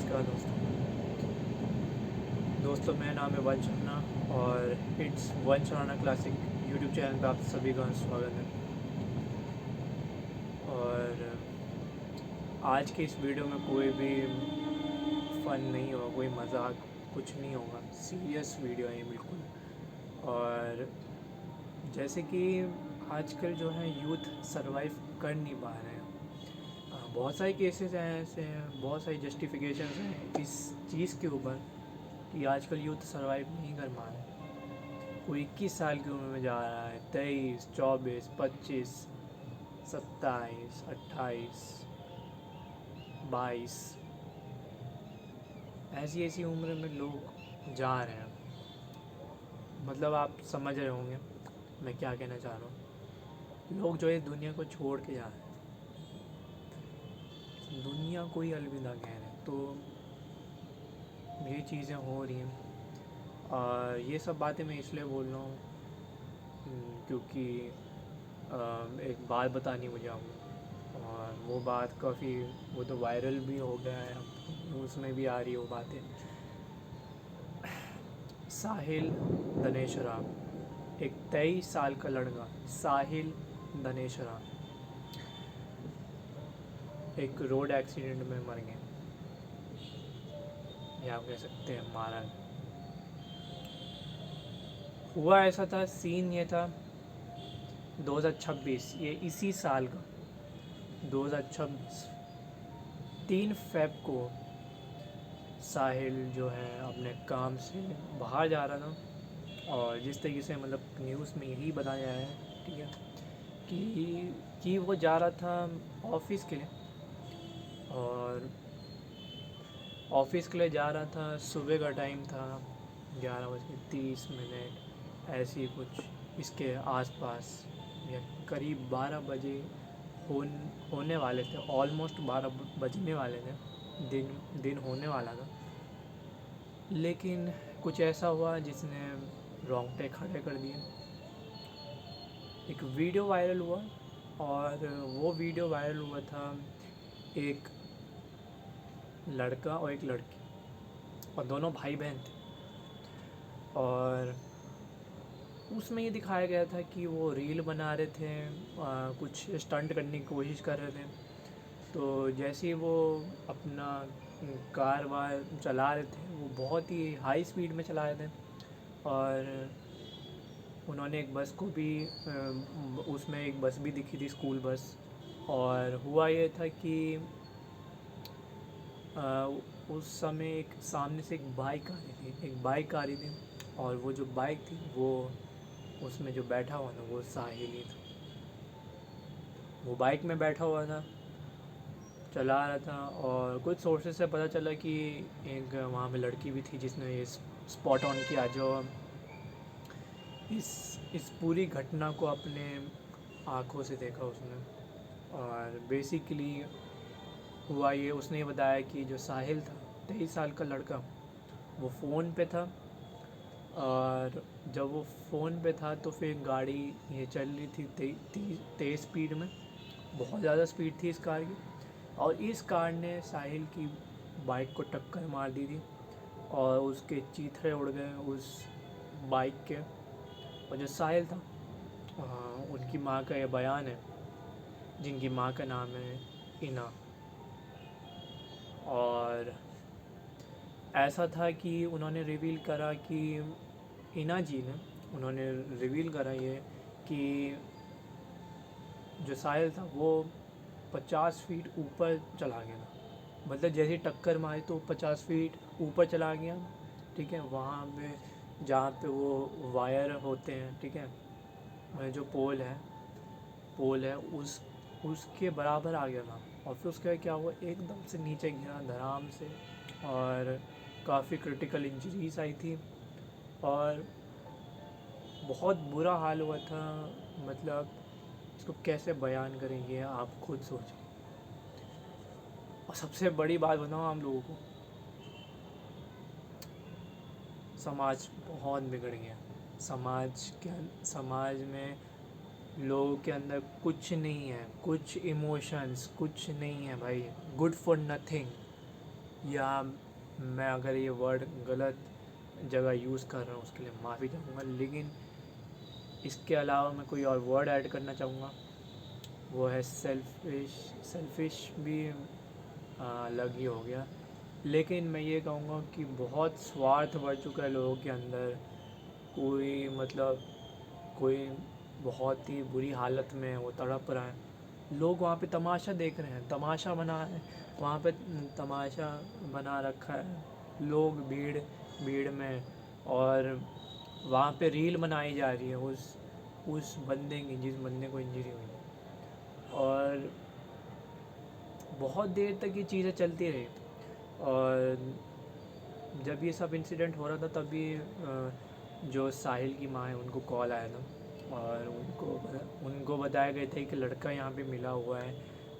नमस्कार दोस्तों मेरा नाम है वंश अन्ना और इट्स वंश अन्ना क्लासिक यूट्यूब चैनल पे आप सभी का स्वागत है। और आज के इस वीडियो में कोई भी फ़न नहीं होगा, कोई मजाक कुछ नहीं होगा, सीरियस वीडियो है ये बिल्कुल। और जैसे कि आजकल जो है यूथ सरवाइव कर नहीं पा रहे हैं। बहुत सारे केसेस हैं ऐसे हैं, बहुत सारी जस्टिफिकेशंस हैं इस चीज़ के ऊपर कि आजकल यूथ सरवाइव नहीं कर पा रहे। कोई 21 साल की उम्र में जा रहा है, 23, 24, 25, 27, 28, 22, ऐसी ऐसी उम्र में लोग जा रहे हैं। मतलब आप समझ रहे होंगे मैं क्या कहना चाह रहा हूँ। लोग जो है दुनिया को छोड़ के जा रहे हैं, दुनिया को ही अलविदा कह रहे हैं। तो ये चीज़ें हो रही हैं और ये सब बातें मैं इसलिए बोल रहा हूँ क्योंकि एक बात बतानी मुझे आपको। और वो बात काफ़ी, वो तो वायरल भी हो गया है, न्यूज़ में भी आ रही है वो बातें। साहिल दनेशरा, एक 23 साल का लड़का साहिल दनेशरा एक रोड एक्सीडेंट में मर गया, या आप कह सकते हैं मारा गया। हुआ ऐसा था, सीन ये था 2026, ये इसी साल का 2026 3 फ़रवरी को साहिल जो है अपने काम से बाहर जा रहा था। और जिस तरीके से मतलब न्यूज़ में यही बताया है, ठीक है, कि वो जा रहा था ऑफिस के लिए, और ऑफिस के लिए जा रहा था। सुबह का टाइम था, 11:30, ऐसी कुछ इसके आसपास, या करीब 12 बजे होने वाले थे। ऑलमोस्ट 12 बजने वाले थे, दिन होने वाला था। लेकिन कुछ ऐसा हुआ जिसने रोंगटे खड़े कर दिए। एक वीडियो वायरल हुआ, और वो वीडियो वायरल हुआ था एक लड़का और एक लड़की, और दोनों भाई बहन थे। और उसमें ये दिखाया गया था कि वो रील बना रहे थे, कुछ स्टंट करने की कोशिश कर रहे थे। तो जैसे ही वो अपना कार वार चला रहे थे, वो बहुत ही हाई स्पीड में चला रहे थे। और उन्होंने एक बस को भी, उसमें एक बस भी दिखी थी, स्कूल बस। और हुआ ये था कि उस समय एक सामने से एक बाइक आ रही थी, और वो जो बाइक थी, वो उसमें जो बैठा हुआ था वो साहिल ही था। वो बाइक में बैठा हुआ था, चला रहा था। और कुछ सोर्सेज से पता चला कि एक वहाँ पे लड़की भी थी जिसने ये स्पॉट ऑन किया, जो इस पूरी घटना को अपने आँखों से देखा उसने। और बेसिकली हुआ ये, उसने ये बताया कि जो साहिल था, 23 साल का लड़का, वो फ़ोन पे था। और जब वो फ़ोन पे था तो फिर गाड़ी ये चल रही थी तेज़ स्पीड में, बहुत ज़्यादा स्पीड थी इस कार की। और इस कार ने साहिल की बाइक को टक्कर मार दी थी, और उसके चीथड़े उड़ गए उस बाइक के। और जो साहिल था, उनकी माँ का ये बयान है, जिनकी माँ का नाम है इना। और ऐसा था कि उन्होंने रिवील करा कि इना जी ने, उन्होंने रिवील करा ये कि जो साहिल था वो 50 फीट ऊपर चला गया था। मतलब जैसे ही टक्कर मारी तो 50 फीट ऊपर चला गया, ठीक है। वहाँ पे जहाँ पे वो वायर होते हैं, ठीक है, वह जो पोल है उसके बराबर आ गया था। और फिर उसके बाद क्या हुआ, एकदम से नीचे गिरा धड़ाम से, और काफ़ी क्रिटिकल इंजरीज आई थी, और बहुत बुरा हाल हुआ था। मतलब इसको कैसे बयान करेंगे, आप खुद सोचें। और सबसे बड़ी बात बताऊँ हम लोगों को, समाज बहुत बिगड़ गया। समाज में लोगों के अंदर कुछ नहीं है, कुछ इमोशंस कुछ नहीं है भाई। गुड फॉर नथिंग, या मैं अगर ये वर्ड गलत जगह यूज़ कर रहा हूँ उसके लिए माफ़ी चाहूँगा, लेकिन इसके अलावा मैं कोई और वर्ड ऐड करना चाहूँगा, वो है सेल्फ़िश। सेल्फ़िश भी अलग ही हो गया, लेकिन मैं ये कहूँगा कि बहुत स्वार्थ बढ़ चुका है लोगों के अंदर। कोई मतलब कोई बहुत ही बुरी हालत में वो तड़प रहा है, लोग वहाँ पे तमाशा देख रहे हैं, तमाशा बना है वहाँ पे, तमाशा बना रखा है लोग भीड़ भीड़ में, और वहाँ पे रील बनाई जा रही है उस बंदे की जिस बंदे को इंजरी हुई है। और बहुत देर तक ये चीज़ें चलती रही, और जब ये सब इंसिडेंट हो रहा था तभी जो साहिल की माँ है उनको कॉल आया था, और उनको बताया गया था कि लड़का यहाँ पे मिला हुआ है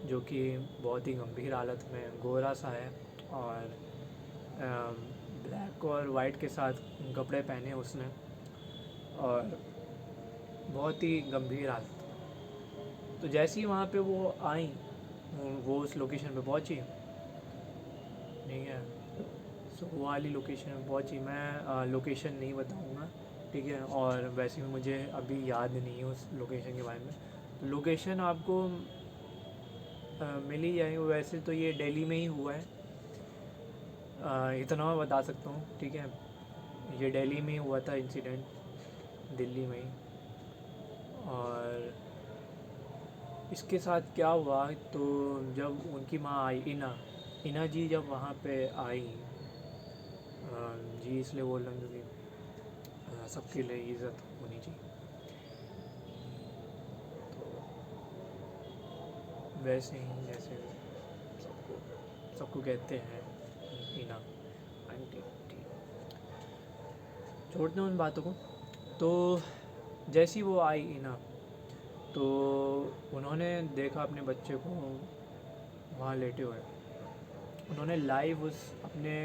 जो कि बहुत ही गंभीर हालत में, गोरा सा है, और ब्लैक और वाइट के साथ कपड़े पहने उसने, और बहुत ही गंभीर हालत। तो जैसे ही वहाँ पे वो आई, वो उस लोकेशन पे पहुँची, ठीक है, सो वो वाली लोकेशन में पहुँची। मैं लोकेशन नहीं बताऊँगा, ठीक है, और वैसे भी मुझे अभी याद नहीं है उस लोकेशन के बारे में। तो लोकेशन आपको मिल ही जाएगी। वैसे तो ये दिल्ली में ही हुआ है, इतना मैं बता सकता हूँ, ठीक है, ये दिल्ली में ही हुआ था इंसिडेंट, दिल्ली में ही। और इसके साथ क्या हुआ, तो जब उनकी माँ आई, इना जी जब वहाँ पे आई, जी इसलिए बोल रहा हूँ क्योंकि सबके लिए इज़्ज़त होनी चाहिए, तो वैसे ही जैसे सबको सबको कहते हैं इना आंटी, ठीक। छोड़ते हैं उन बातों को। तो जैसी वो आई इना, तो उन्होंने देखा अपने बच्चे को वहाँ लेटे हुए, उन्होंने लाइव उस अपने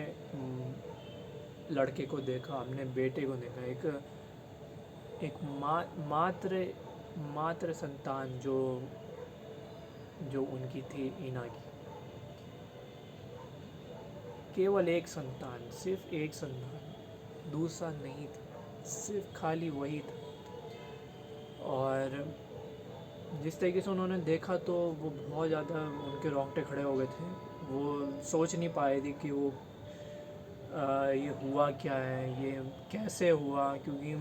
लड़के को देखा, अपने बेटे को देखा, एक मात्र संतान जो जो उनकी थी इना की, केवल एक संतान, सिर्फ एक संतान, दूसरा नहीं था, सिर्फ खाली वही था। और जिस तरीके से उन्होंने देखा तो वो बहुत ज़्यादा उनके रोंगटे खड़े हो गए थे, वो सोच नहीं पाए थे कि वो ये हुआ क्या है, ये कैसे हुआ, क्योंकि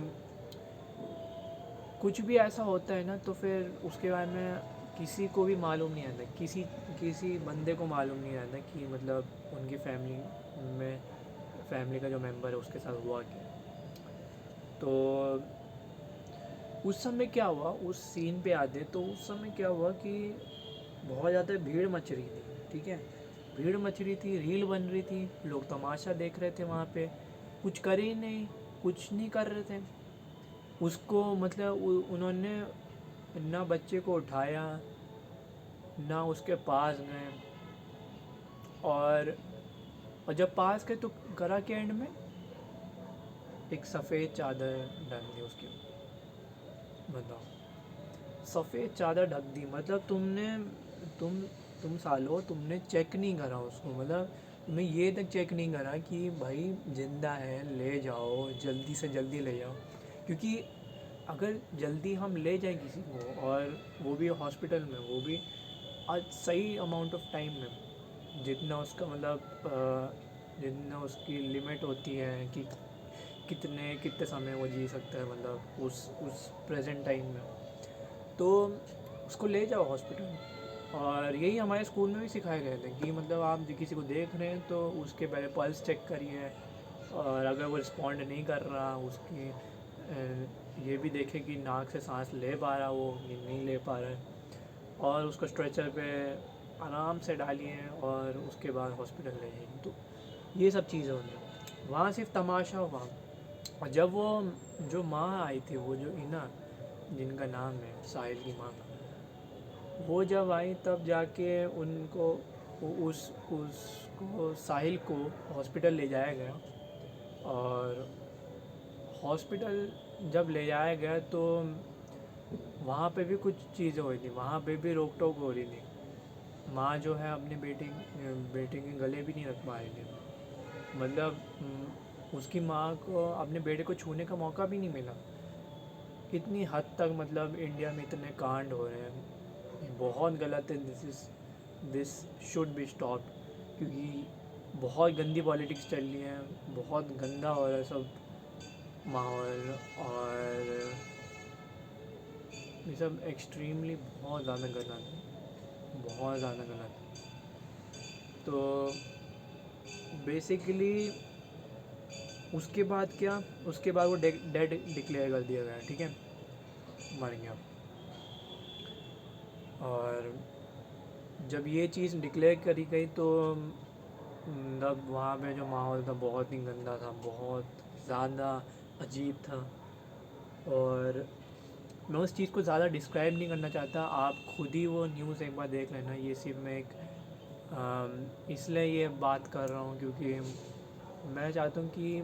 कुछ भी ऐसा होता है ना तो फिर उसके बारे में किसी को भी मालूम नहीं आता, किसी बंदे को मालूम नहीं रहता कि मतलब उनकी फैमिली का जो मेंबर है उसके साथ हुआ क्या। तो उस समय क्या हुआ, उस सीन पे आते तो उस समय क्या हुआ कि बहुत ज़्यादा भीड़ मच रही थी, ठीक है, भीड़ मच रही थी, रील बन रही थी, लोग तमाशा देख रहे थे वहाँ पे, कुछ कर ही नहीं, कुछ नहीं कर रहे थे उसको, मतलब उन्होंने ना बच्चे को उठाया, ना उसके पास गए, और जब पास गए तो करा के एंड में एक सफ़ेद चादर ढक दी उसके ऊपर। बताओ, सफ़ेद चादर ढक दी, मतलब तुम तुम सालो तुमने चेक नहीं करा उसको, मतलब तुमने ये तक चेक नहीं करा कि भाई ज़िंदा है, ले जाओ जल्दी से जल्दी ले जाओ, क्योंकि अगर जल्दी हम ले जाएं किसी को, और वो भी हॉस्पिटल में, वो भी आज सही अमाउंट ऑफ टाइम में, जितना उसका मतलब जितना उसकी लिमिट होती है कि कितने समय वो जी सकता है, मतलब उस प्रेजेंट टाइम में, तो उसको ले जाओ हॉस्पिटल। और यही हमारे स्कूल में भी सिखाया गया था कि मतलब आप किसी को देख रहे हैं तो उसके पहले पल्स चेक करिए, और अगर वो रिस्पॉन्ड नहीं कर रहा, उसकी ये भी देखें कि नाक से सांस ले पा रहा वो कि नहीं ले पा रहा है, और उसको स्ट्रेचर पे आराम से डालिए, और उसके बाद हॉस्पिटल ले जाइए। तो ये सब चीज़ें होती, वहाँ सिर्फ तमाशा हुआ। और जब वो जो माँ आई थी, वो जो इना जिनका नाम है साहिल की माँ, वो जब आई तब जाके उनको उसको साहिल को हॉस्पिटल ले जाया गया। और हॉस्पिटल जब ले जाया गया तो वहाँ पे भी कुछ चीज़ें हुई थी, वहाँ पे भी रोक टोक हो रही थी, माँ जो है अपने बेटे के गले भी नहीं रख पा रही थी। मतलब उसकी माँ को अपने बेटे को छूने का मौका भी नहीं मिला। इतनी हद तक मतलब इंडिया में इतने कांड हो रहे हैं, ये बहुत गलत है। दिस शुड बी स्टॉप, क्योंकि बहुत गंदी पॉलिटिक्स चल रही है, बहुत गंदा हो रहा है सब माहौल, और ये सब एक्सट्रीमली बहुत ज़्यादा गलत है, बहुत ज़्यादा गलत है। तो बेसिकली उसके बाद क्या, उसके बाद वो डेड डिक्लेयर कर दिया गया, ठीक है, मर गया। और जब ये चीज़ डिक्लेयर करी गई तो तब वहाँ पे जो माहौल था बहुत ही गंदा था, बहुत ज़्यादा अजीब था। और मैं उस चीज़ को ज़्यादा डिस्क्राइब नहीं करना चाहता, आप खुद ही वो न्यूज़ एक बार देख लेना। ये सिर्फ मैं एक इसलिए ये बात कर रहा हूँ क्योंकि मैं चाहता हूँ कि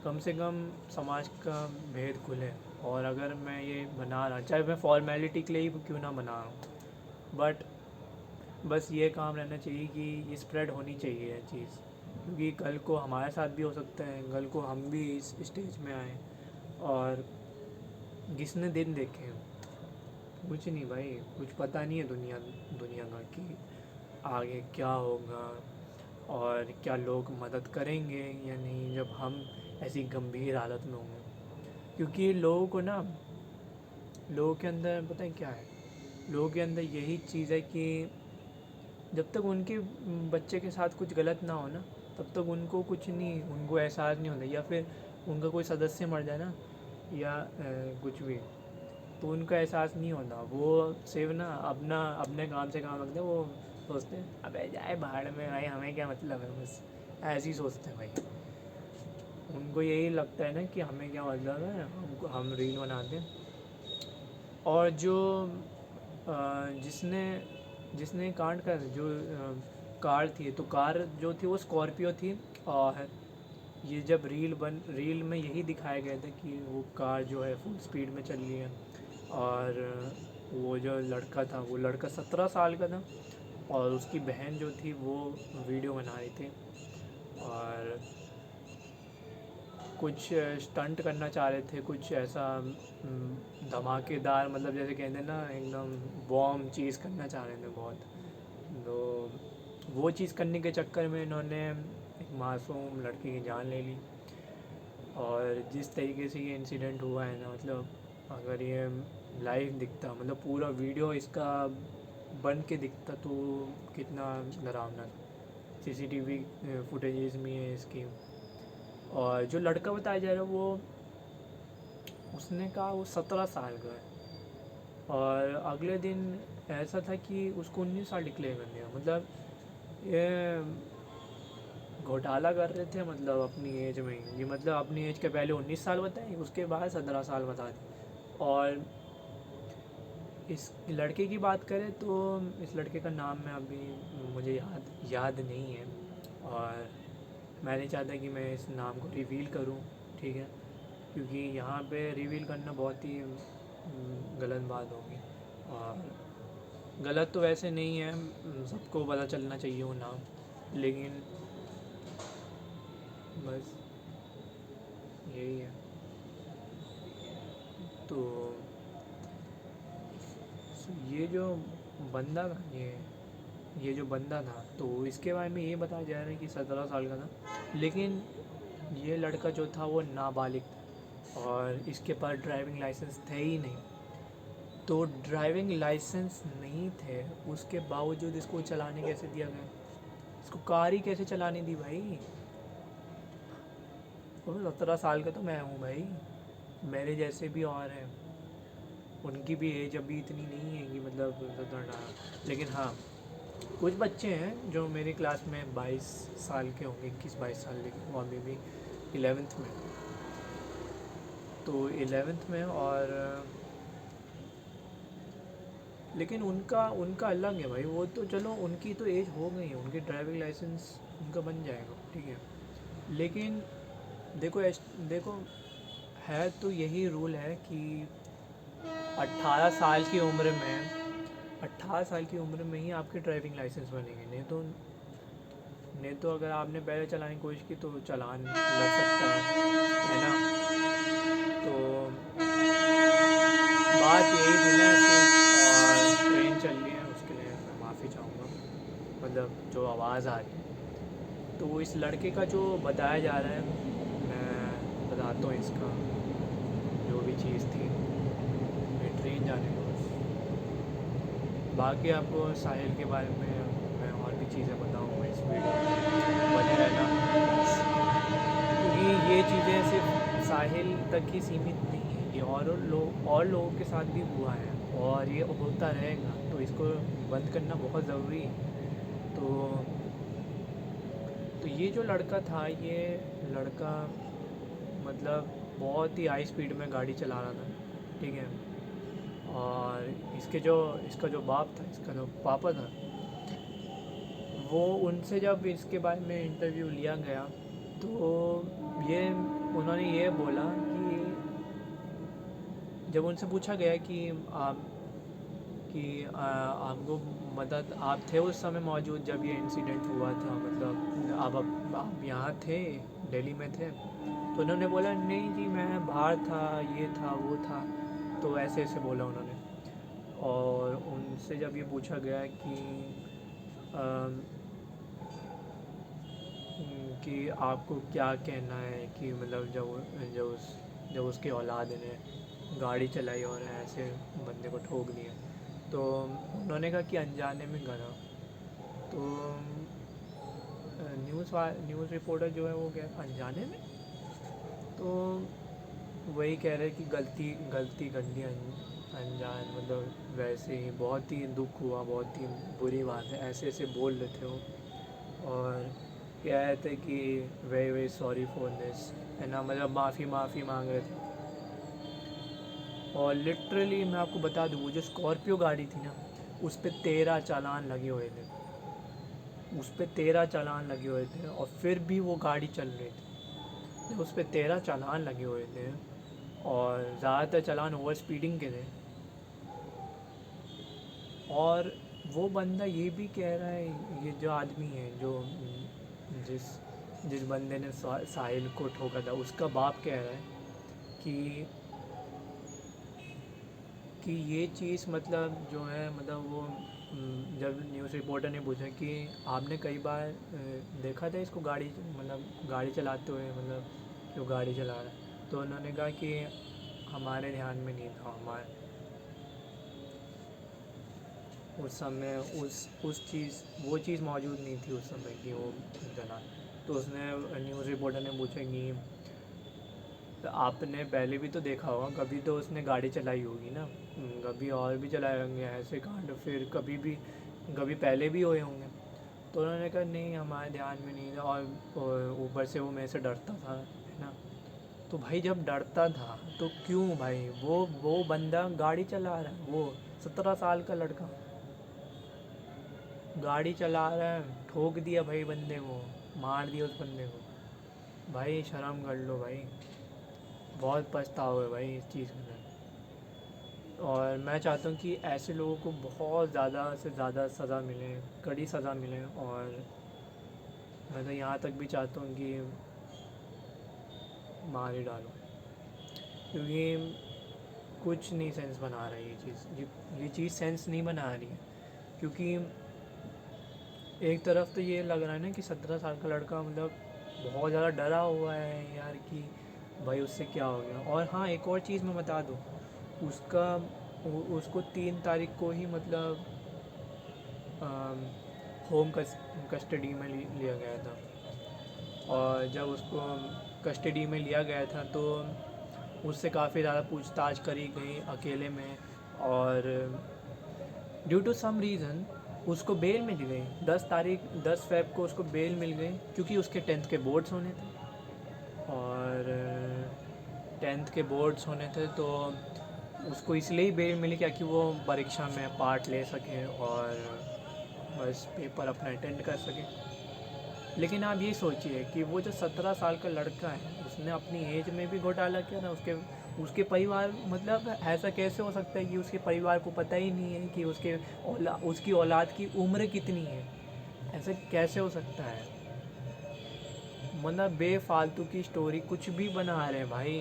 कम से कम समाज का भेद खुले। और अगर मैं ये बना रहा, चाहे मैं फॉर्मेलिटी के लिए ही क्यों ना बना रहा हूँ, बट बस ये काम रहना चाहिए कि ये स्प्रेड होनी चाहिए ये चीज़, क्योंकि कल को हमारे साथ भी हो सकता है, कल को हम भी इस स्टेज में आए। और किसने दिन देखे हैं, कुछ नहीं भाई, कुछ पता नहीं है दुनिया दुनिया का कि आगे क्या होगा और क्या लोग मदद करेंगे या नहीं, जब हम ऐसी गंभीर हालत में होंगे। क्योंकि लोगों को ना, लोगों के अंदर पता है क्या है, लोगों के अंदर यही चीज़ है कि जब तक उनके बच्चे के साथ कुछ गलत ना हो ना, तब तक उनको कुछ नहीं, उनको एहसास नहीं होता। या फिर उनका कोई सदस्य मर जाए ना, या कुछ भी, तो उनका एहसास नहीं होता। वो सिर्फ ना अपना अपने काम से काम रखते हैं। वो सोचते हैं अबे जाए भाड़ में भाई, हमें क्या मतलब है, बस ऐसे ही सोचते हैं भाई। उनको यही लगता है ना कि हमें क्या मतलब है, हमको हम रील बनाते हैं। और जो जिसने जिसने कांड कर जो कार थी, तो कार जो थी वो स्कॉर्पियो थी। और ये जब रील में यही दिखाया गया था कि वो कार जो है फुल स्पीड में चल रही है। और वो जो लड़का था, वो लड़का 17 साल का था, और उसकी बहन जो थी वो वीडियो बना रही थी। और कुछ स्टंट करना चाह रहे थे, कुछ ऐसा धमाकेदार, मतलब जैसे कहते हैं ना एकदम बॉम्ब चीज़ करना चाह रहे थे बहुत। तो वो चीज़ करने के चक्कर में इन्होंने एक मासूम लड़की की जान ले ली। और जिस तरीके से ये इंसिडेंट हुआ है ना, मतलब अगर ये लाइव दिखता, मतलब पूरा वीडियो इसका बन के दिखता, तो कितना डरावना था। सीसीटीवी फुटेजेस में है इसकी। और जो लड़का बताया जा रहा है वो, उसने कहा वो 17 साल का है। और अगले दिन ऐसा था कि उसको 19 साल डिक्लेयर कर दिया। मतलब ये घोटाला कर रहे थे, मतलब अपनी एज में ही। ये मतलब अपनी एज के पहले 19 साल बताए, उसके बाद 17 साल बता दी। और इस लड़के की बात करें तो इस लड़के का नाम मैं अभी, मुझे याद नहीं है। और मैं नहीं चाहता कि मैं इस नाम को रिवील करूं, ठीक है, क्योंकि यहाँ पे रिवील करना बहुत ही गलत बात होगी। और गलत तो वैसे नहीं है, सबको पता चलना चाहिए वो नाम, लेकिन बस यही है। तो ये जो बंदा था, ये जो बंदा था, तो इसके बारे में ये बताया जा रहा है कि 17 साल का था। लेकिन ये लड़का जो था वो नाबालिग था, और इसके पास ड्राइविंग लाइसेंस थे ही नहीं। तो ड्राइविंग लाइसेंस नहीं थे, उसके बावजूद इसको चलाने कैसे दिया गया, इसको कार ही कैसे चलाने दी भाई। और 17 साल का तो मैं हूँ भाई, मेरे जैसे भी और हैं, उनकी भी एज अभी इतनी नहीं है कि मतलब 17 18। लेकिन हाँ, कुछ बच्चे हैं जो मेरी क्लास में 22 साल के होंगे, 21 22 साल, लेकिन वो अभी भी 11th में। तो 11th में, और लेकिन उनका उनका अलग है भाई। वो तो चलो उनकी तो एज हो गई है, उनकी ड्राइविंग लाइसेंस उनका बन जाएगा, ठीक है। लेकिन देखो देखो, है तो यही रूल है कि 18 साल की उम्र में 18 साल की उम्र में ही आपके ड्राइविंग लाइसेंस बनेंगे, नहीं तो अगर आपने पहले चलाने की कोशिश की तो चालान लग सकता है ना। तो बात यही थी ना कि, और ट्रेन चल रही है उसके लिए मैं माफ़ी चाहूँगा, मतलब जो आवाज़ आ रही है। तो इस लड़के का जो बताया जा रहा है, मैं बताता हूँ इसका जो भी चीज़ थी, ये ट्रेन जाने को। बाकी आपको साहिल के बारे में मैं और भी चीज़ें बताऊँगा इस वीडियो में, बने रहना, क्योंकि ये चीज़ें सिर्फ साहिल तक ही सीमित नहीं है, ये और लोगों के साथ भी हुआ है और ये होता रहेगा, तो इसको बंद करना बहुत ज़रूरी है। तो ये जो लड़का था, ये लड़का मतलब बहुत ही हाई स्पीड में गाड़ी चला रहा था, ठीक है। और इसका जो बाप था, इसका जो पापा था, वो उनसे जब इसके बारे में इंटरव्यू लिया गया तो ये उन्होंने ये बोला कि जब उनसे पूछा गया आपको मदद, आप थे उस समय मौजूद जब ये इंसिडेंट हुआ था, मतलब आप यहाँ थे, दिल्ली में थे, तो उन्होंने बोला नहीं जी मैं बाहर था, ये था वो था, तो ऐसे ऐसे बोला उन्होंने। और उनसे जब ये पूछा गया कि आपको क्या कहना है कि मतलब जब उसकी औलाद ने गाड़ी चलाई और ऐसे बंदे को ठोक दिया, तो उन्होंने कहा कि अनजाने में करा। तो न्यूज़ रिपोर्टर जो है वो क्या अनजाने में, तो वही कह रहे कि गलती कर दी, अनजान, मतलब वैसे ही बहुत ही दुख हुआ, बहुत ही बुरी बात है, ऐसे ऐसे बोल रहे थे वो। और कह रहे थे कि very very sorry for this, है ना, मतलब माफ़ी मांग रहे थे। और लिटरली मैं आपको बता दूँ, वो जो स्कॉर्पियो गाड़ी थी ना, उस पर 13 चालान लगे हुए थे, उस पर 13 चालान लगे हुए थे, और फिर भी वो गाड़ी चल रही थी। जब उस पर 13 चालान लगे हुए थे और ज़्यादातर चालान ओवर स्पीडिंग के थे, और वो बंदा ये भी कह रहा है, ये जो आदमी है जो जिस जिस बंदे ने साहिल को ठोका था, उसका बाप कह रहा है कि ये चीज़ मतलब जो है, मतलब वो जब न्यूज़ रिपोर्टर ने पूछा कि आपने कई बार देखा था इसको गाड़ी, मतलब गाड़ी चलाते हुए, मतलब क्यों गाड़ी चला रहा है, तो उन्होंने कहा कि हमारे ध्यान में नहीं था, हमारे उस समय वो चीज़ मौजूद नहीं थी उस समय कि वो चला। तो उसने न्यूज़ रिपोर्टर ने पूछा कि तो आपने पहले भी तो देखा होगा, कभी तो उसने गाड़ी चलाई होगी ना, कभी और भी चलाए होंगे ऐसे कांड, फिर कभी पहले भी हुए होंगे। तो उन्होंने कहा नहीं हमारे ध्यान में नहीं था, और ऊपर से वो मेरे से डरता था, है ना। तो भाई जब डरता था तो क्यों भाई, वो बंदा गाड़ी चला रहा है, वो 17 साल का लड़का गाड़ी चला रहा है, ठोक दिया भाई बंदे को, मार दिया उस बंदे को। भाई शर्म कर लो भाई, बहुत पछताओगे भाई इस चीज़ में। और मैं चाहता हूँ कि ऐसे लोगों को बहुत ज़्यादा से ज़्यादा सज़ा मिले, कड़ी सज़ा मिले। और मैं तो यहाँ तक भी चाहता हूँ कि मार ही डालो, क्योंकि कुछ नहीं सेंस बना रहा है ये चीज़ सेंस नहीं बना रही है। क्योंकि एक तरफ तो ये लग रहा है ना कि 17 साल का लड़का मतलब बहुत ज़्यादा डरा हुआ है यार कि भाई उससे क्या हो गया। और हाँ एक और चीज़ मैं बता दूँ, उसको 3 तारीख को ही मतलब होम कस्टडी में लिया गया था। और जब उसको कस्टडी में लिया गया था तो उससे काफ़ी ज़्यादा पूछताछ करी गई अकेले में, और ड्यू टू सम रीज़न उसको बेल मिल गई। 10 फ़ेब को उसको बेल मिल गई, क्योंकि उसके 10th के बोर्ड्स होने थे, और 10th के बोर्ड्स होने थे तो उसको इसलिए ही बेल मिली क्योंकि वो परीक्षा में पार्ट ले सके और बस पेपर अपना अटेंड कर सके। लेकिन आप ये सोचिए कि वो जो 17 साल का लड़का है, उसने अपनी एज में भी घोटाला किया ना, उसके परिवार मतलब ऐसा कैसे हो सकता है कि उसके परिवार को पता ही नहीं है कि उसकी औलाद की उम्र कितनी है? ऐसा कैसे हो सकता है? मतलब बेफालतू की स्टोरी कुछ भी बना रहे हैं भाई।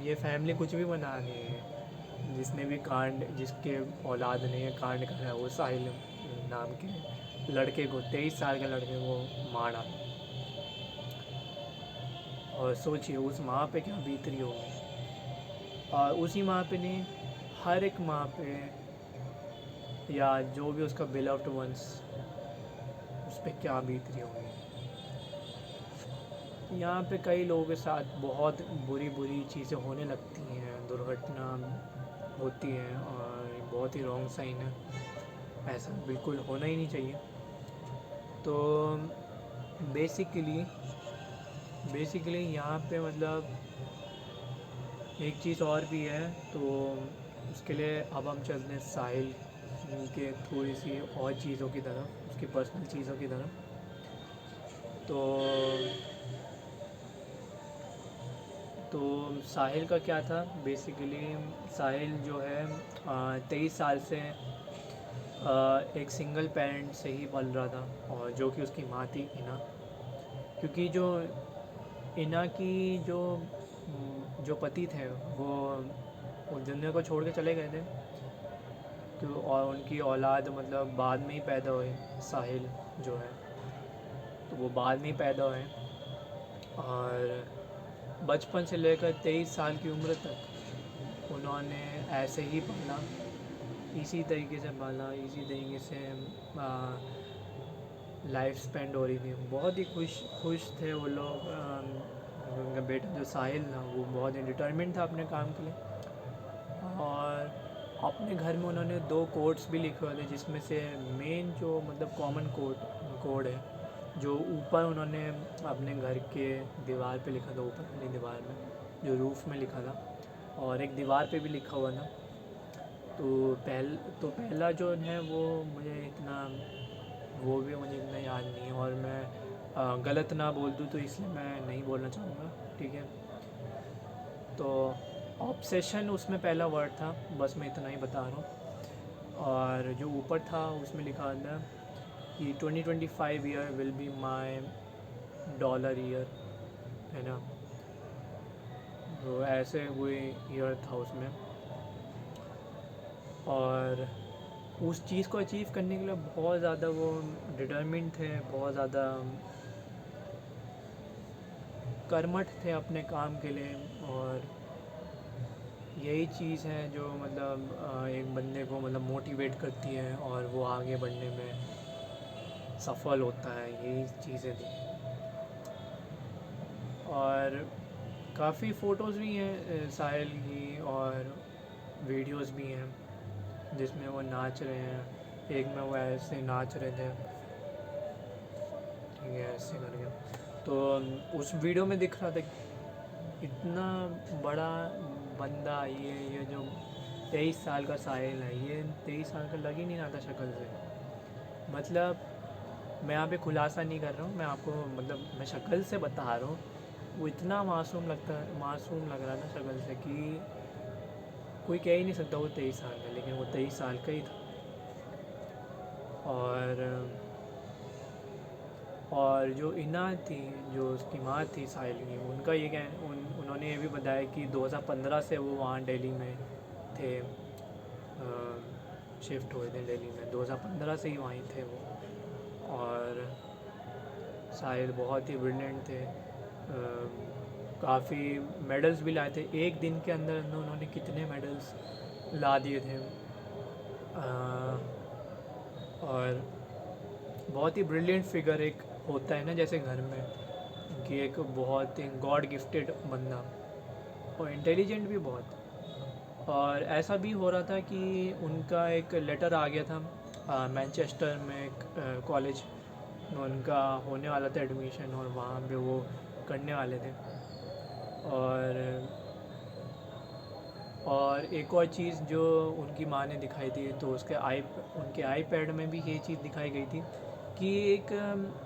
ये फैमिली कुछ भी बना रही है। जिसने भी कांड, जिसके औलाद ने ये कांड करा, वो साहिल नाम के लड़के को, 23 साल के लड़के को मारा। और सोचिए उस माँ पे क्या बीत रही होगी। और उसी माँ पे नहीं, हर एक माँ पे, या जो भी उसका बिलव्ड वंस, उस पर क्या बीत रही होगी। यहाँ पे कई लोगों के साथ बहुत बुरी बुरी चीज़ें होने लगती हैं, दुर्घटना होती है, और बहुत ही रॉन्ग साइन है। ऐसा बिल्कुल होना ही नहीं चाहिए। तो बेसिकली यहाँ पे मतलब एक चीज़ और भी है। तो उसके लिए अब हम चलते हैं साहिल के थोड़ी सी और चीज़ों की तरफ, उसकी पर्सनल चीज़ों की तरफ। तो साहिल का क्या था बेसिकली। साहिल जो है 23 साल से एक सिंगल पेरेंट से ही पल रहा था, और जो कि उसकी माँ थी इना। क्योंकि जो इना की जो पति थे वो दुनिया को छोड़ के चले गए थे। तो और उनकी औलाद मतलब बाद में ही पैदा हुए, साहिल जो है, तो वो बाद में ही पैदा हुए। और बचपन से लेकर 23 साल की उम्र तक उन्होंने ऐसे ही पाला, इसी तरीके से पाला, इसी तरीके से लाइफ स्पेंड हो रही थी। बहुत ही खुश थे वो लोग। उनका बेटा जो साहिल था वो बहुत ही डिटर्मिन्ड था अपने काम के लिए। और अपने घर में उन्होंने 2 कोड्स भी लिखे हुए थे, जिसमें से मेन जो मतलब कॉमन कोड है, जो ऊपर उन्होंने अपने घर के दीवार पे लिखा था, ऊपर वाली दीवार में जो रूफ़ में लिखा था, और एक दीवार पे भी लिखा हुआ था। तो पहला जो है वो भी मुझे इतना याद नहीं है, और मैं गलत ना बोल दूँ तो इसलिए मैं नहीं बोलना चाहूँगा, ठीक है। तो ऑब्सेशन उसमें पहला वर्ड था, बस मैं इतना ही बता रहा हूँ। और जो ऊपर था उसमें लिखा था कि 2025 year will be my dollar year, है ना। तो ऐसे हुए ईयर था उसमें। और उस चीज़ को अचीव करने के लिए बहुत ज़्यादा वो डिटर्मिन्ड थे, बहुत ज़्यादा कर्मठ थे अपने काम के लिए। और यही चीज़ है जो मतलब एक बंदे को मतलब मोटिवेट करती है, और वो आगे बढ़ने में सफल होता है। यही चीज़ें थी। और काफ़ी फ़ोटोज़ भी हैं साहिल की, और वीडियोस भी हैं जिसमें वो नाच रहे हैं। एक में वो ऐसे नाच रहे थे, ठीक है, ऐसे करके। तो उस वीडियो में दिख रहा था इतना बड़ा बंदा, ये जो 23 साल का साहिल है, ये 23 साल का लग ही नहीं रहा था शक्ल से। मतलब मैं यहाँ पे खुलासा नहीं कर रहा हूँ, मैं आपको मतलब मैं शक्ल से बता रहा हूँ। वो इतना मासूम लग रहा था शक्ल से कि कोई कह ही नहीं सकता वो 23 साल का, लेकिन वो 23 साल का ही था। और जो इना थी, जो उसकी माँ थी साहिल की, उनका ये उन्होंने ये भी बताया कि 2015 से वो वहाँ दिल्ली में थे, शिफ्ट हुए थे दिल्ली में, 2015 से ही वहीं थे वो। और साहिल बहुत ही ब्रिलियंट थे, काफ़ी मेडल्स भी लाए थे। एक दिन के अंदर अंदर उन्होंने कितने मेडल्स ला दिए थे। और बहुत ही ब्रिलियंट फिगर एक होता है ना, जैसे घर में कि एक बहुत ही गॉड गिफ्टेड बंदा, और इंटेलिजेंट भी बहुत। और ऐसा भी हो रहा था कि उनका एक लेटर आ गया था मैनचेस्टर में एक कॉलेज में उनका होने वाला था एडमिशन, और वहाँ पे वो करने वाले थे। और एक और चीज़ जो उनकी माँ ने दिखाई थी, तो उनके आईपैड में भी ये चीज़ दिखाई गई थी कि एक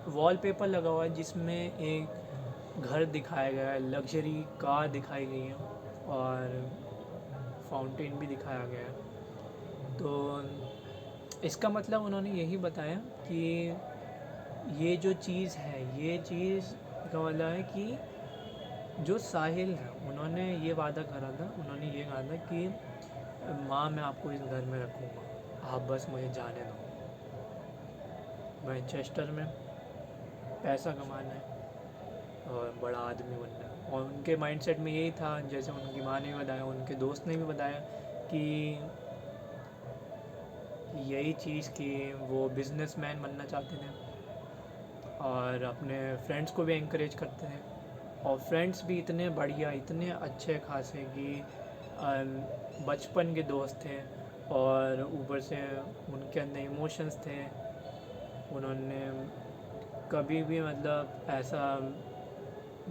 वॉलपेपर लगा हुआ है जिसमें एक घर दिखाया गया है, लग्जरी कार दिखाई गई है, और फाउंटेन भी दिखाया गया है। तो इसका मतलब उन्होंने यही बताया कि ये जो चीज़ है, ये चीज़ का मतलब है कि जो साहिल है, उन्होंने ये वादा करा था, उन्होंने ये कहा था कि माँ मैं आपको इस घर में रखूँगा, आप बस मुझे जाने दो। मैनचेस्टर में पैसा कमाना है और बड़ा आदमी बनना है, और उनके माइंडसेट में यही था, जैसे उनकी माँ ने भी बताया, उनके दोस्त ने भी बताया कि यही चीज़ कि वो बिजनेसमैन बनना चाहते थे और अपने फ्रेंड्स को भी एनकरेज करते थे, और फ्रेंड्स भी इतने बढ़िया, इतने अच्छे खासे कि बचपन के दोस्त थे, और ऊपर से उनके अंदर इमोशंस थे। उन्होंने कभी भी मतलब ऐसा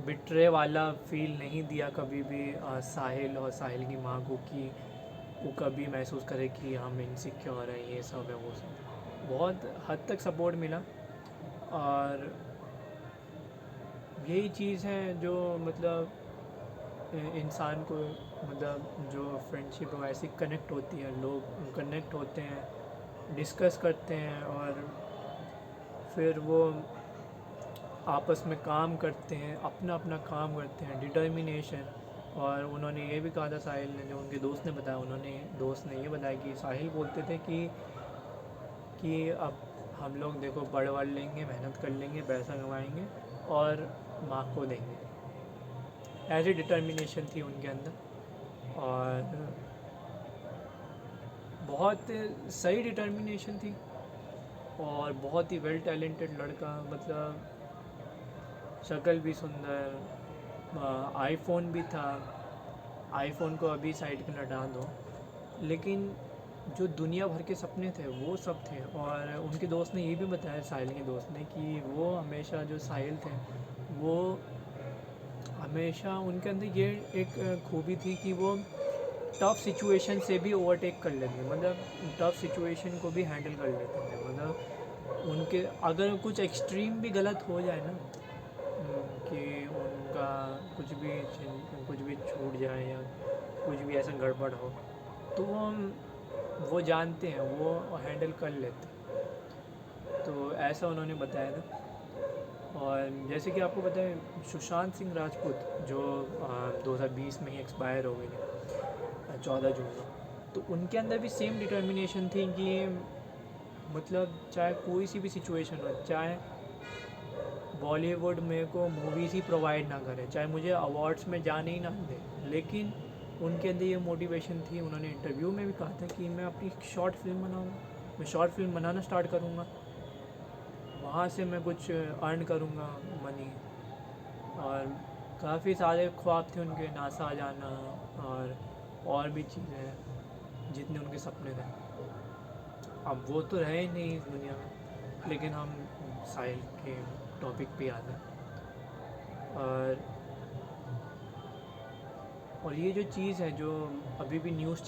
बिट्रे वाला फील नहीं दिया कभी भी साहिल और साहिल की माँ को, कि वो कभी महसूस करे कि हम इनसिक्योर हैं, ये सब है वो सब। बहुत हद तक सपोर्ट मिला, और यही चीज़ है जो मतलब इंसान को, मतलब जो फ्रेंडशिप है ऐसी कनेक्ट होती है, लोग कनेक्ट होते हैं, डिस्कस करते हैं, और फिर वो आपस में काम करते हैं, अपना अपना काम करते हैं, डिटर्मिनेशन। और उन्होंने ये भी कहा था, साहिल ने, जो उनके दोस्त ने बताया, दोस्त ने ये बताया कि साहिल बोलते थे कि अब हम लोग देखो पढ़ लेंगे, मेहनत कर लेंगे, पैसा कमाएंगे और माँ को देंगे। ऐसी डिटर्मिनेशन थी उनके अंदर, और बहुत सही डिटर्मिनेशन थी, और बहुत ही वेल टैलेंटेड लड़का, मतलब शक्ल भी सुंदर, आईफोन भी था। आईफोन को अभी साइड पे हटा दो, लेकिन जो दुनिया भर के सपने थे वो सब थे। और उनके दोस्त ने ये भी बताया, साहिल के दोस्त ने, कि वो हमेशा, जो साहिल थे, वो हमेशा, उनके अंदर ये एक खूबी थी कि वो टफ़ सिचुएशन से भी ओवरटेक कर लेते थे, मतलब टफ़ सिचुएशन को भी हैंडल कर लेते थे। मतलब उनके अगर कुछ एक्सट्रीम भी गलत हो जाए ना, कि उनका कुछ भी छूट जाए या कुछ भी ऐसा गड़बड़ हो, तो वो जानते हैं, वो हैंडल कर लेते हैं। तो ऐसा उन्होंने बताया था। और जैसे कि आपको पता है, सुशांत सिंह राजपूत जो 2020 में ही एक्सपायर हो गए थे, 14 जून को, तो उनके अंदर भी सेम डिटर्मिनेशन थी कि मतलब चाहे कोई सी भी सिचुएशन हो, चाहे बॉलीवुड मेरे को मूवीज़ ही प्रोवाइड ना करे, चाहे मुझे अवार्ड्स में जाने ही ना दे, लेकिन उनके अंदर ये मोटिवेशन थी। उन्होंने इंटरव्यू में भी कहा था कि मैं अपनी शॉर्ट फिल्म बनाऊँगा, मैं शॉर्ट फिल्म बनाना स्टार्ट करूँगा, वहाँ से मैं कुछ अर्न करूँगा मनी। और काफ़ी सारे ख्वाब थे उनके, नासा जाना और भी चीज़ें, जितने उनके सपने थे। अब वो तो रहे ही नहीं इस दुनिया में, लेकिन हम साहिल के टॉपिक पे आते हैं। और ये जो चीज़ है जो अभी भी न्यूज़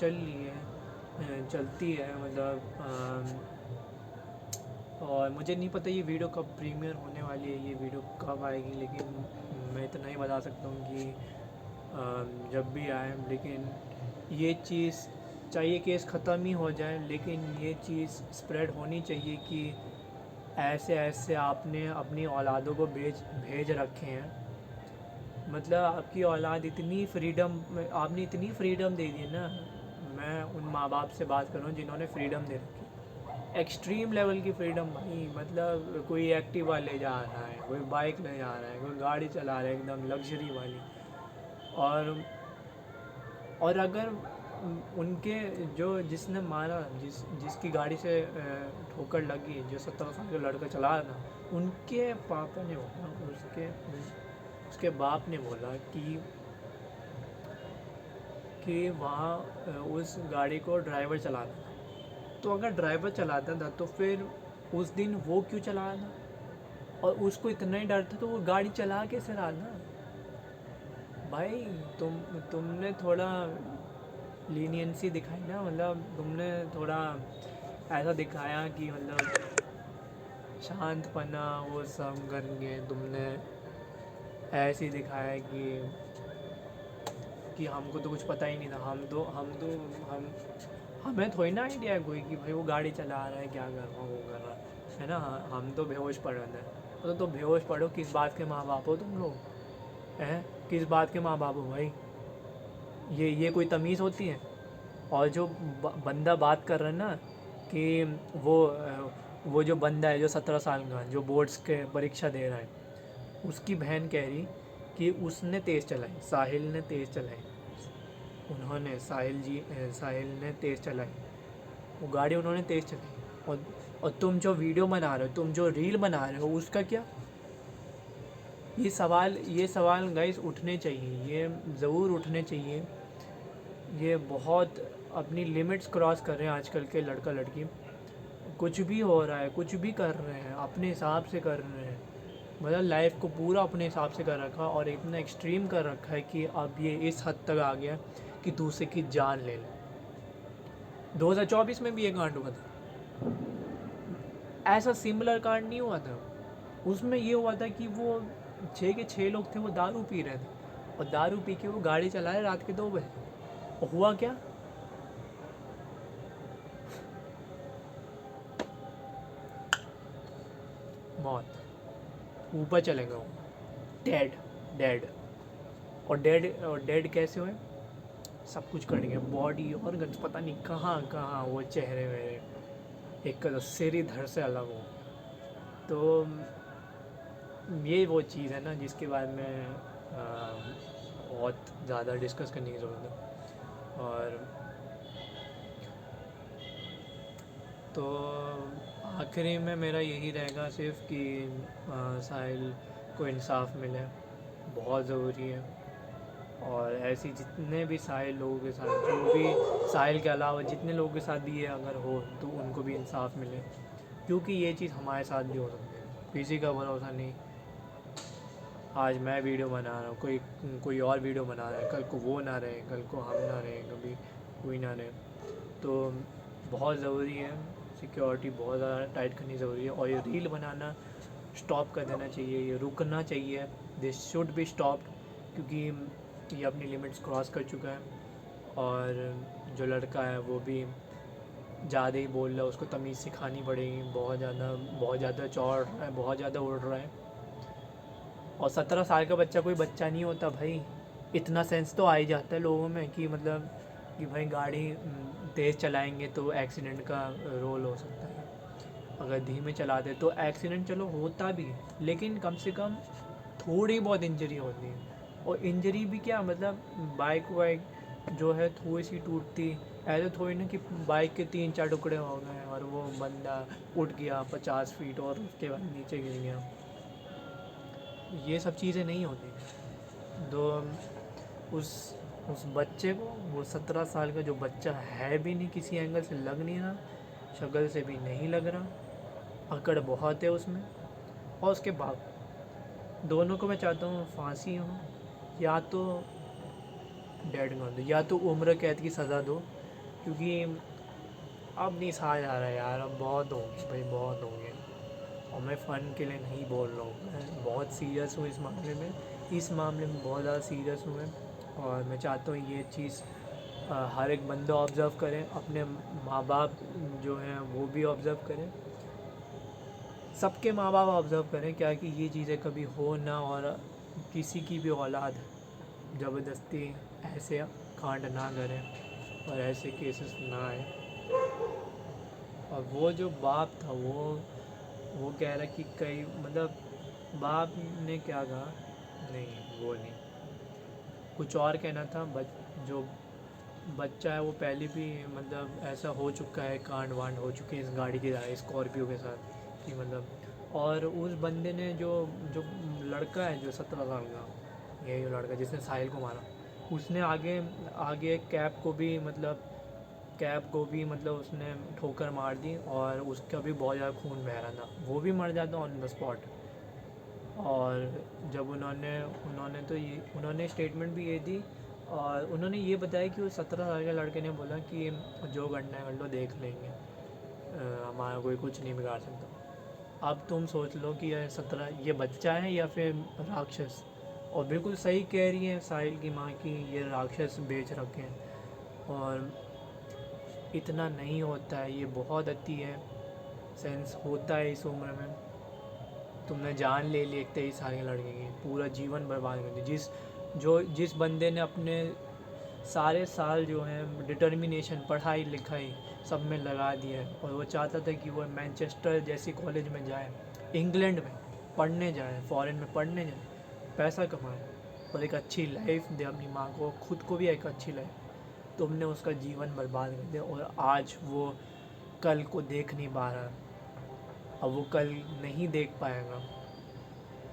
चलती है, मतलब और मुझे नहीं पता ये वीडियो कब प्रीमियर होने वाली है, ये वीडियो कब आएगी, लेकिन मैं इतना ही बता सकता हूँ कि जब भी आए, लेकिन ये चीज़, चाहे ये केस ख़त्म ही हो जाए, लेकिन ये चीज़ स्प्रेड होनी चाहिए कि ऐसे ऐसे आपने अपनी औलादों को भेज रखे हैं। मतलब आपकी औलाद इतनी फ्रीडम, आपने इतनी फ्रीडम दे दी ना। मैं उन माँ बाप से बात कर रहा हूँ जिन्होंने फ्रीडम दे रखी, एक्सट्रीम लेवल की फ्रीडम भाई। मतलब कोई एक्टिवा ले जा रहा है, कोई बाइक ले जा रहा है, कोई गाड़ी चला रहा है एकदम लग्जरी वाली। और अगर उनके जो जिसने मारा, जिसकी गाड़ी से ठोकर लगी, जो 17 साल का लड़का चला रहा था, उनके पापा ने बोला, उसके बाप ने बोला कि वहाँ उस गाड़ी को ड्राइवर चलाता था। तो अगर ड्राइवर चलाता था तो फिर उस दिन वो क्यों चला रहा था? और उसको इतना ही डर था तो वो गाड़ी चला कैसे रहा था? भाई तुमने थोड़ा लीनियंसी दिखाई ना, मतलब तुमने थोड़ा ऐसा दिखाया कि मतलब शांतपना वो सब करके तुमने ऐसे ही दिखाया कि कि हमको तो कुछ पता ही नहीं था, हम हमें थोड़ी ना आइडिया है कोई कि भाई वो गाड़ी चला रहा है, क्या कर रहा है, वो कर रहा है ना। हम तो बेहोश पड़ रहे थे। तो बेहोश पड़ो, किस बात के माँ बाप हो तुम लोग? हैं, किस बात के माँ बाप हो भाई? ये कोई तमीज़ होती है? और जो बंदा बात कर रहा है ना कि वो जो बंदा है जो 17 साल का, जो बोर्ड्स के परीक्षा दे रहा है, उसकी बहन कह रही कि उसने तेज़ चलाई, साहिल ने तेज़ चलाई, उन्होंने साहिल ने तेज़ चलाई, वो गाड़ी उन्होंने तेज़ चलाई। और तुम जो वीडियो बना रहे हो, तुम जो रील बना रहे हो, उसका क्या? ये सवाल गाइस उठने चाहिए, ये ज़रूर उठने चाहिए। ये बहुत अपनी लिमिट्स क्रॉस कर रहे हैं आजकल के लड़का लड़की। कुछ भी हो रहा है, कुछ भी कर रहे हैं, अपने हिसाब से कर रहे हैं। मतलब लाइफ को पूरा अपने हिसाब से कर रखा, और इतना एक्सट्रीम कर रखा है कि अब ये इस हद तक आ गया कि दूसरे की जान ले ले। 2024 में भी ये कांड हुआ था, ऐसा सिमिलर कांड नहीं हुआ था। उसमें ये हुआ था कि वो 6 के 6 लोग थे, वो दारू पी रहे थे, और दारू पी के वो गाड़ी चला रहे रात के 2 बजे। और हुआ क्या? मौत, ऊपर चले गए, डेड डेड। और डेड कैसे हुए? सब कुछ कट गया, बॉडी ऑर्गन्स पता नहीं कहाँ कहाँ, वो चेहरे मेरे एक सिर ही धड़ से अलग हो। तो ये वो चीज़ है ना जिसके बारे में बहुत ज़्यादा डिस्कस करने की ज़रूरत है। और तो आखिरी में मेरा यही रहेगा सिर्फ कि साहिल को इंसाफ मिले, बहुत ज़रूरी है। और ऐसी जितने भी साहिल लोगों के साथ, जो भी साहिल के अलावा जितने लोगों के साथ भी ये अगर हो, तो उनको भी इंसाफ मिले, क्योंकि ये चीज़ हमारे साथ भी हो सकती है, किसी का भरोसा नहीं। आज मैं वीडियो बना रहा हूँ, कोई और वीडियो बना रहा है, कल को वो ना रहे, कल को हम ना रहे, कभी कोई ना रहे। तो बहुत ज़रूरी है, सिक्योरिटी बहुत ज़्यादा टाइट करनी ज़रूरी है। और ये रील बनाना स्टॉप कर देना चाहिए, ये रुकना चाहिए, दिस शुड बी स्टॉप्ड, क्योंकि ये अपनी लिमिट्स क्रॉस कर चुका है। और जो लड़का है वो भी ज़्यादा ही बोल रहा है, उसको तमीज़ सिखानी पड़ेगी, बहुत ज़्यादा चौड़ रहा है, बहुत ज़्यादा उड़ रहा है। और 17 साल का बच्चा कोई बच्चा नहीं होता भाई, इतना सेंस तो आ ही जाता है लोगों में कि मतलब कि भाई गाड़ी तेज़ चलाएंगे तो एक्सीडेंट का रोल हो सकता है, अगर धीमे चलाते तो एक्सीडेंट चलो होता भी है, लेकिन कम से कम थोड़ी बहुत इंजरी होती है। और इंजरी भी क्या, मतलब बाइक वाइक जो है थोड़ी सी टूटती, ऐसे थोड़ी ना कि बाइक के 3-4 टुकड़े हो गए और वो बंदा उठ गया 50 फीट और उसके बाद नीचे गिर गया। ये सब चीज़ें नहीं होती। तो उस उस बच्चे को, वो 17 साल का जो बच्चा है भी नहीं, किसी एंगल से लग नहीं रहा, शक्ल से भी नहीं लग रहा, अकड़ बहुत है उसमें। और उसके बाप, दोनों को मैं चाहता हूँ फांसी हो, या तो डेड कर दो, या तो उम्र कैद की सज़ा दो, क्योंकि अब नहीं सहा जा रहा है यार, अब बहुत हो गया भाई, बहुत हो गया। और मैं फ़न के लिए नहीं बोल रहा हूँ, मैं बहुत सीरियस हूँ इस मामले में, बहुत ज़्यादा सीरियस हूँ मैं। और मैं चाहता हूँ ये चीज़ हर एक बंदा ऑब्ज़र्व करें, अपने माँ बाप जो हैं वो भी ऑब्ज़र्व करें, सबके माँ बाप ऑब्ज़र्व करें, क्या कि ये चीज़ें कभी हो ना, और किसी की भी औलाद ज़बरदस्ती ऐसे कांड ना करें और ऐसे केसेस ना आए। और वो जो बाप था वो कह रहा कि कई, मतलब बाप ने क्या कहा, नहीं वो नहीं, कुछ और कहना था। जो बच्चा है वो पहले भी मतलब ऐसा हो चुका है, कांड वांड हो चुके हैं इस गाड़ी के स्कॉर्पियो के साथ कि मतलब। और उस बंदे ने जो जो लड़का है जो 17 साल का, यही लड़का जिसने साहिल को मारा, उसने आगे आगे कैब को भी मतलब उसने ठोकर मार दी, और उसका भी बहुत ज़्यादा खून बह रहा था, वो भी मर जाता ऑन द स्पॉट। और जब उन्होंने स्टेटमेंट भी ये दी, और उन्होंने ये बताया कि उस 17 साल के लड़के ने बोला कि जो करना है कर लो, देख लेंगे, हमारा कोई कुछ नहीं बिगाड़ सकता। अब तुम सोच लो कि ये 17, ये बच्चा है या फिर राक्षस, और बिल्कुल सही कह रही है साहिल की माँ की, ये राक्षस बेच रखे हैं। और इतना नहीं होता है, ये बहुत अति है। सेंस होता है इस उम्र में। तुमने जान ले ली एक 23 साल के लड़के की, पूरा जीवन बर्बाद कर दिया। जिस बंदे ने अपने सारे साल जो हैं डिटर्मिनेशन, पढ़ाई लिखाई सब में लगा दिया है, और वो चाहता था कि वो मैनचेस्टर जैसी कॉलेज में जाए, इंग्लैंड में पढ़ने जाए, फॉरेन में पढ़ने जाए, पैसा कमाए और एक अच्छी लाइफ दे अपनी माँ को, खुद को भी एक अच्छी लाइफ। तुमने उसका जीवन बर्बाद कर दिया, और आज वो कल को देख नहीं पा रहा। अब वो कल नहीं देख पाएगा।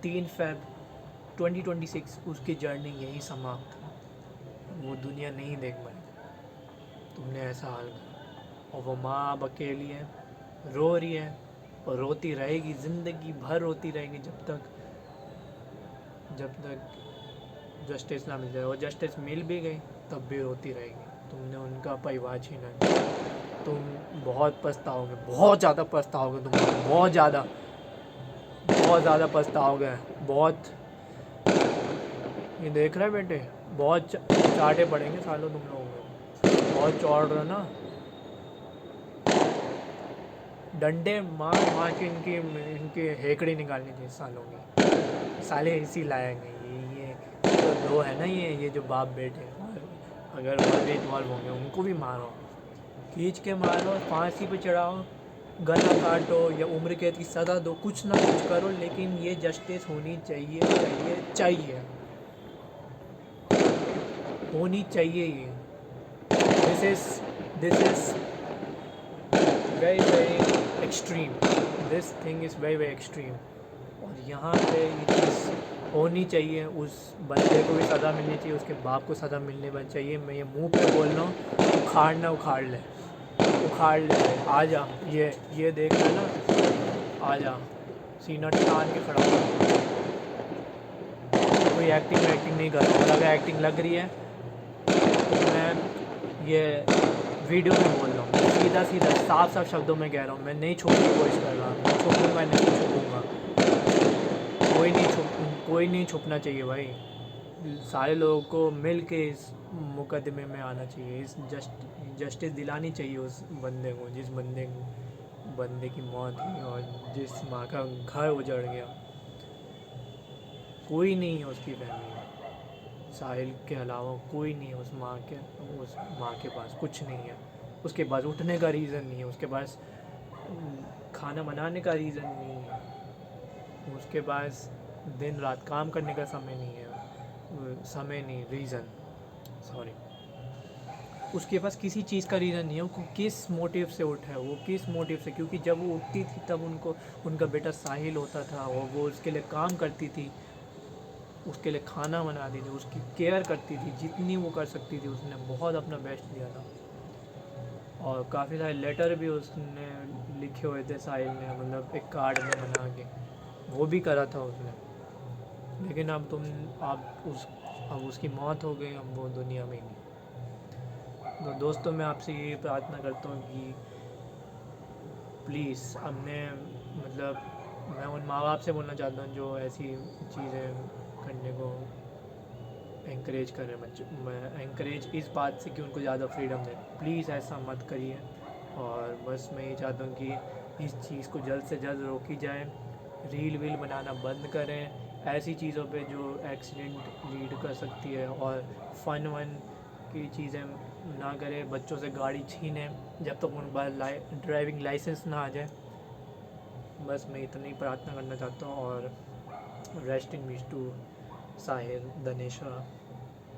3 फ़रवरी 2026 उसकी जर्नी यही समाप्त है। वो दुनिया नहीं देख पाएगा। तुमने ऐसा हाल किया। और वो माँ अब अकेली है, रो रही है, और रोती रहेगी, ज़िंदगी भर रोती रहेगी जब तक जस्टिस ना मिल जाए। और जस्टिस मिल भी गई तब भी रोती रहेगी। तुमने उनका परिवार छीना है। तुम बहुत पछताओगे, बहुत ज़्यादा पछताओगे, तुम बहुत ज़्यादा पछताओगे। बहुत, ये देख रहे बेटे, बहुत चाटे पड़ेंगे सालों तुम लोगों को। बहुत चौड़ रहे ना, डंडे मार के इनकी हेकड़ी निकालनी चाहिए सालों की। साले इसी लायक हैं ये जो दो है ना, ये जो बाप बेटे, अगर वो भी इन्वॉल्व होंगे उनको भी मारो, खींच के मारो, फांसी पे चढ़ाओ, गला काटो या उम्र कैद की सज़ा दो, कुछ ना कुछ करो, लेकिन ये जस्टिस होनी चाहिए, चाहिए होनी चाहिए। ये this is very extreme. This thing is very extreme. और यहाँ पे ये चीज़ होनी चाहिए। उस बंदे को भी सज़ा मिलनी चाहिए, उसके बाप को सज़ा मिलनी चाहिए। मैं ये मुंह पे बोल रहा हूँ, उखाड़ना उखाड़ ले, आ जा। ये देख रहे ना, आ जा, सीना टान के खड़ा हो। कोई एक्टिंग नहीं कर रहा, और अगर एक्टिंग लग रही है तो मैं ये वीडियो में बोल रहा हूँ, सीधा साफ शब्दों में कह रहा हूँ। मैं नहीं छुपने की कोशिश कर रहा, मैं छुपूँगा नहीं, छुपूँगा। कोई नहीं छुपना चाहिए भाई। सारे लोगों को मिल के इस मुकदमे में आना चाहिए। इस जस्टिस दिलानी चाहिए उस बंदे को, जिस बंदे की मौत हुई और जिस माँ का घर उजड़ गया। कोई नहीं है उसकी फैमिली में, साहिल के अलावा कोई नहीं है उस माँ के पास कुछ नहीं है। उसके पास उठने का रीज़न नहीं है, उसके पास खाना बनाने का रीज़न नहीं है, उसके पास दिन रात काम करने का समय नहीं है, रीज़न, सॉरी, उसके पास किसी चीज़ का रीज़न नहीं है। वो किस मोटिव से उठा है, वो किस मोटिव से, क्योंकि जब वो उठती थी तब उनका बेटा साहिल होता था, और वो उसके लिए काम करती थी, उसके लिए खाना बनाती थी, उसकी केयर करती थी, जितनी वो कर सकती थी उसने बहुत अपना बेस्ट दिया था। और काफ़ी सारे लेटर भी उसने लिखे हुए थे साहिल ने, मतलब एक कार्ड में बना के, वो भी करा था उसने। लेकिन अब उसकी मौत हो गई, अब वो दुनिया में नहीं। तो दोस्तों, मैं आपसे ये प्रार्थना करता हूँ कि प्लीज़ मैं उन माँ बाप से बोलना चाहता हूँ जो ऐसी चीज़ें करने को एंकरेज कर रहे हैं बच्चों। मैं एंकरेज इस बात से कि उनको ज़्यादा फ्रीडम दें, प्लीज़ ऐसा मत करिए। और बस मैं ये चाहता हूँ कि इस चीज़ को जल्द से जल्द रोकी जाए, रील बनाना बंद करें ऐसी चीज़ों पे जो एक्सीडेंट लीड कर सकती है, और फ़न की चीज़ें ना करें, बच्चों से गाड़ी छीने जब तक उन पर ड्राइविंग लाइसेंस ना आ जाए। बस मैं इतनी प्रार्थना करना चाहता हूँ। और रेस्ट इन पीस टू साहिल दनेशा।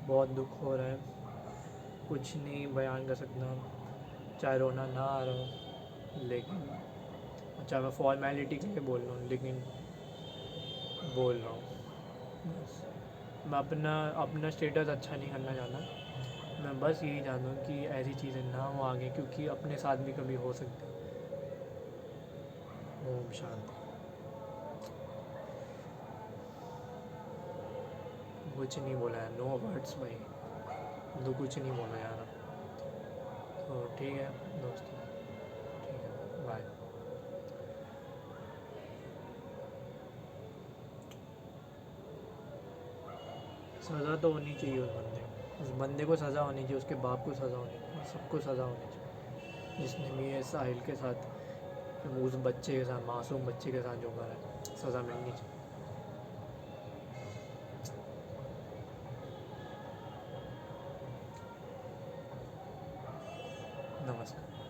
बहुत दुख हो रहा है, कुछ नहीं बयान कर सकता, चाहे रोना ना आ रहा हो, लेकिन चाहे मैं फॉर्मेलिटी के लिए बोल रहा हूँ, लेकिन बोल रहा हूँ। बस मैं अपना स्टेटस अच्छा नहीं करना चाहता। मैं बस यही चाहता हूँ कि ऐसी चीज़ें ना हो आगे, क्योंकि अपने साथ भी कभी हो सकती है। ओम शांति। कुछ नहीं बोला है, नो वर्ड्स भाई, तो कुछ नहीं बोला यार। तो ठीक है दोस्तों, ठीक है, बाय। सज़ा तो होनी चाहिए उस बंदे को सज़ा होनी चाहिए, उसके बाप को सज़ा होनी चाहिए, सबको सज़ा होनी चाहिए जिसने भी ये साहिल के साथ, उस बच्चे के साथ, मासूम बच्चे के साथ जो करा है, सज़ा मिलनी चाहिए। नमस्कार।